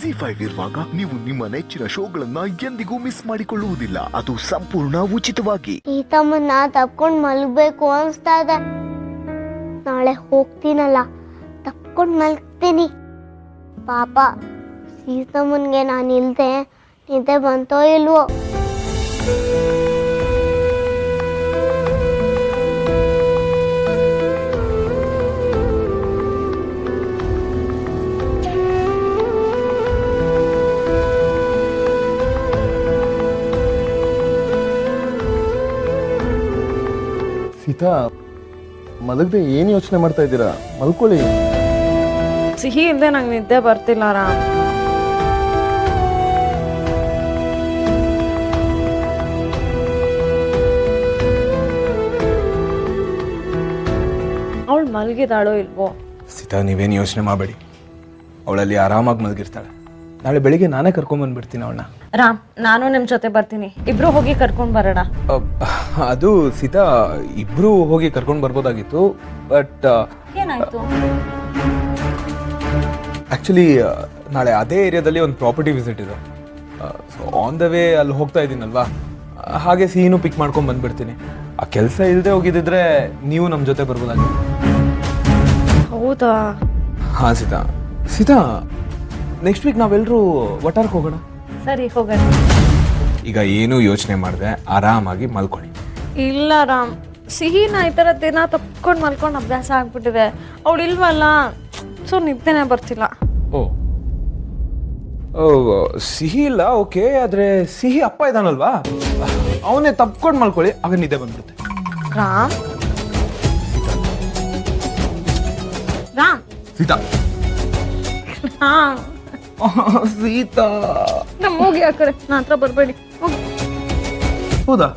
ಜಿ5 ಇರುವಾಗ ನೀವು ನಿಮ್ಮ ನೆಚ್ಚಿನ ಶೋಗಳನ್ನ ಎಂದಿಗೂ ಮಿಸ್ ಮಾಡಿಕೊಳ್ಳುವುದಿಲ್ಲ. ಅದು ಸಂಪೂರ್ಣ ಉಚಿತವಾಗಿ. ಸೀತಮ್ಮನ್ನ ತಪ್ಕೊಂಡ್ ಮಲ್ಗಬೇಕು ಅನ್ಸ್ತಾ ಇದೆ. ನಾಳೆ ಹೋಗ್ತೀನಲ್ಲ, ತಪ್ಕೊಂಡ್ ಮಲ್ಗ್ತೀನಿ. ಪಾಪ ಸೀತಮ್ಮನ್ಗೆ ನಾನು ಇಲ್ದೆ ನಿದ್ದೆ ಬಂತೋ ಇಲ್ವೋ. ಸೀತಾ, ಮಲಗದೆ ಏನು ಯೋಚನೆ ಮಾಡ್ತಾ ಇದ್ದೀರಾ? ಮಲ್ಕೊಳ್ಳಿ. ಸಿಹಿ ಇಲ್ಲದೆ ನಂಗೆ ನಿದ್ದೆ ಬರ್ತಿಲ್ಲ ರಾಮ್. ಅವಳು ಮಲಗಿದಾಳೋ ಇಲ್ವೋ? ಸೀತಾ, ನೀವೇನು ಯೋಚನೆ ಮಾಡಬೇಡಿ. ಅವಳಲ್ಲಿ ಆರಾಮಾಗಿ ಮಲಗಿರ್ತಾಳೆ. ನಾಳೆ ಬೆಳಿಗ್ಗೆ ನಾನೇ ಕರ್ಕೊಂಡ್ಬಂದ್ಬಿಡ್ತೀನಿ ಅವಳನ್ನ. ರಾಮ್, ನಾನು ನಿಮ್ಮ ಜೊತೆ ಬರ್ತೀನಿ. ಇಬ್ರು ಹೋಗಿ ಕರ್ಕೊಂಡು ಬರೋಣ. ಅದು ಸೀತಾ, ಇಬ್ರು ಹೋಗಿ ಕರ್ಕೊಂಡು ಬರ್ಬೋದಾಗಿತ್ತು, ಬಟ್ ಏನಾಯ್ತು? ಆ್ಯಕ್ಚುಲಿ ನಾಳೆ ಅದೇ ಏರಿಯಾದಲ್ಲಿ ಒಂದು ಪ್ರಾಪರ್ಟಿ ವಿಸಿಟ್ ಇದೆ. ಸೊ ಆನ್ ದ ವೇ ಅಲ್ಲಿ ಹೋಗ್ತಾ ಇದ್ದೀನಲ್ವಾ, ಹಾಗೆ ಸಿಹಿನೂ ಪಿಕ್ ಮಾಡ್ಕೊಂಡು ಬಂದ್ಬಿಡ್ತೀನಿ. ಆ ಕೆಲಸ ಇಲ್ಲದೆ ಹೋಗಿದ್ದಿದ್ರೆ ನೀವು ನಮ್ಮ ಜೊತೆ ಬರ್ಬೋದಾಗಿತ್ತು. ಹೌದಾ? ಹಾಂ ಸೀತಾ. ಸೀತಾ, ನೆಕ್ಸ್ಟ್ ವೀಕ್ ನಾವೆಲ್ಲರೂ ವಟಾರಕ್ಕೆ ಹೋಗೋಣ. ಸರಿ, ಹೋಗೋಣ. ಈಗ ಏನೂ ಯೋಚನೆ ಮಾಡಿದೆ, ಆರಾಮಾಗಿ ಮಲ್ಕೊಳ್ಳಿ. ಇಲ್ಲ ರಾಮ್, ಸಿಹಿನ ಈ ಥರ ದಿನ ತಪ್ಕೊಂಡು ಮಲ್ಕೊಂಡು ಅಭ್ಯಾಸ ಆಗ್ಬಿಟ್ಟಿದೆ. ಅವಳು ಇಲ್ವಲ್ಲ, ಸೊ ನಿದ್ದೆನೇ ಬರ್ತಿಲ್ಲ. ಓ, ಸಿಹಿ ಇಲ್ಲ, ಓಕೆ. ಆದರೆ ಸಿಹಿ ಅಪ್ಪ ಇದ್ದಾನಲ್ವಾ, ಅವನೇ ತಪ್ಕೊಂಡು ಮಲ್ಕೊಳ್ಳಿ, ಆಗ ನಿದ್ದೆ ಬಂದ್ಬಿಡುತ್ತೆ. ರಾಮ್, ರಾಮ್, ಸೀತಾ. ರಾಮ್, ಸೀತಾ, ನಮ್ಮ ಹೋಗಿ ಆ ಕಡೆ, ನನ್ನ ಹತ್ರ ಬರಬೇಡಿ. ಹೌದಾ?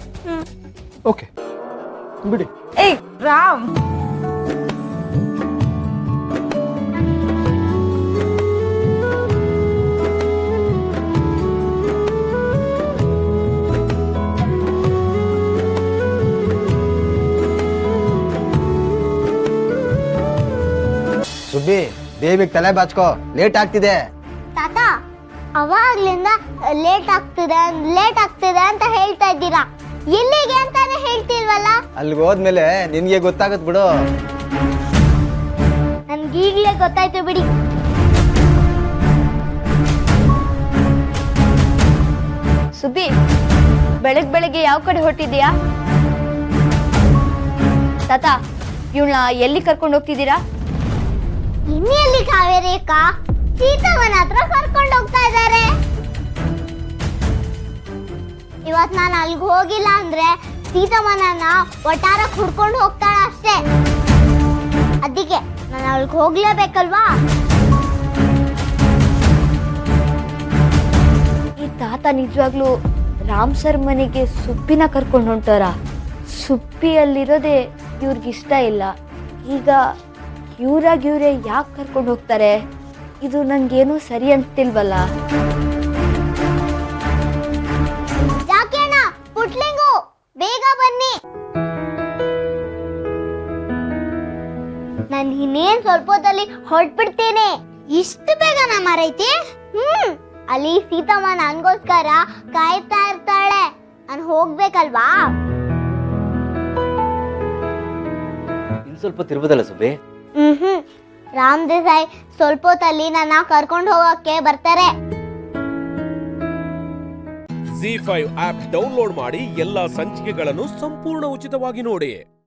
ಓಕೆ, ಬಿಡಿ. ಏಯ್ ರಾಮ್, ಸುಬ್ಬಿ, ಬೇಬಿಗೆ ತಲೆ ಬಾಚ್ಕೋ, ಲೇಟ್ ಆಗ್ತಿದೆ. ತಾತ, ಅವಾಗ್ಲಿಂದ ಲೇಟ್ ಆಗ್ತಿದೆ ಅಂತ ಹೇಳ್ತಾ ಇದ್ದೀರಾ. ಎಲ್ಲಿಗೆ ಅಂತಾನೆ ಹೇಳ್ತಿಲ್ವಲ್ಲ? ಅಲ್ಲಿಗೆ ಹೋದ್ಮೇಲೆ ನಿನ್ಗೆ ಗೊತ್ತಾಗತ್ ಬಿಡು. ನನ್ಗೀಗ್ಲೇ ಗೊತ್ತಾಯ್ತು ಬಿಡಿ. ಸುಬ್ಬಿ, ಬೆಳಗ್ಗೆ ಯಾವ ಕಡೆ ಹೊರಟಿದ್ಯಾ? ತಾತ, ಇವಳನ್ನ ಎಲ್ಲಿ ಕರ್ಕೊಂಡು ಹೋಗ್ತಿದ್ದೀರಾ? ಇನ್ನೆಲ್ಲಿ ಕಾವೇರಿ ಅಕ್ಕ? ಸೀತಮ್ಮನ ಹತ್ರ ಕರ್ಕೊಂಡು ಹೋಗ್ತಾ ಇದ್ದಾರೆ. ಇವತ್ ನಾನು ಅಲ್ಲಿಗೆ ಹೋಗಿಲ್ಲ ಅಂದ್ರೆ ಸೀತಮ್ಮನನ್ನ ಒಟ್ಟಾರಕ್ಕೆ ಹುಡ್ಕೊಂಡು ಹೋಗ್ತಾಳ ಅಷ್ಟೇ. ಅದಕ್ಕೆ ನಾನು ಅಲ್ಲಿಗೆ ಹೋಗ್ಲೇಬೇಕಲ್ವಾ? ಈ ತಾತ ನಿಜವಾಗ್ಲೂ ರಾಮ್ ಸರ್ ಮನೆಗೆ ಸುಬ್ಬಿನ ಕರ್ಕೊಂಡು ಹೊಂಟಾರ. ಸುಬ್ಬಿ ಅಲ್ಲಿರೋದೇ ಇವ್ರಿಗಿಷ್ಟ ಇಲ್ಲ. ಈಗ ಇವ್ರೇ ಯಾಕೆ ಕರ್ಕೊಂಡು ಹೋಗ್ತಾರೆ? ಇದು ನಂಗೇನೂ ಸರಿ ಅಂತಿಲ್ವಲ್ಲ. ಯಾಕೆಣ್ಣ, ಪುಟ್ಲಿಂಗು, ಬೇಗ ಬನ್ನಿ. ನಾನು ಇನ್ನೇನ್ ಸ್ವಲ್ಪ ಹೊತ್ತಲ್ಲಿ ಹೊರಟ್ಬಿಡ್ತೇನೆ. ಇಷ್ಟು ಬೇಗನ ಮಾರೈತಿ? ಅಲ್ಲಿ ಸೀತಮ್ಮ ನನ್ಗೋಸ್ಕರ ಕಾಯ್ತಾ ಇರ್ತಾಳೆ. ನಾನು ಹೋಗ್ಬೇಕಲ್ವಾ? ಇನ್ ಸ್ವಲ್ಪ ತಿರ್ಬೋದಲ್ಲ ಸುಬ್ಬಿ? ರಾಮ್ ದೇಸಾಯಿ ಸ್ವಲ್ಪ ಹೊತ್ತಲ್ಲಿ ನನ್ನ ಕರ್ಕೊಂಡು ಹೋಗಕ್ಕೆ ಬರ್ತಾರೆ. ಜಿ5 ಆಪ್ ಡೌನ್ಲೋಡ್ ಮಾಡಿ ಎಲ್ಲಾ ಸಂಚಿಕೆಗಳನ್ನು ಸಂಪೂರ್ಣ ಉಚಿತವಾಗಿ ನೋಡಿ.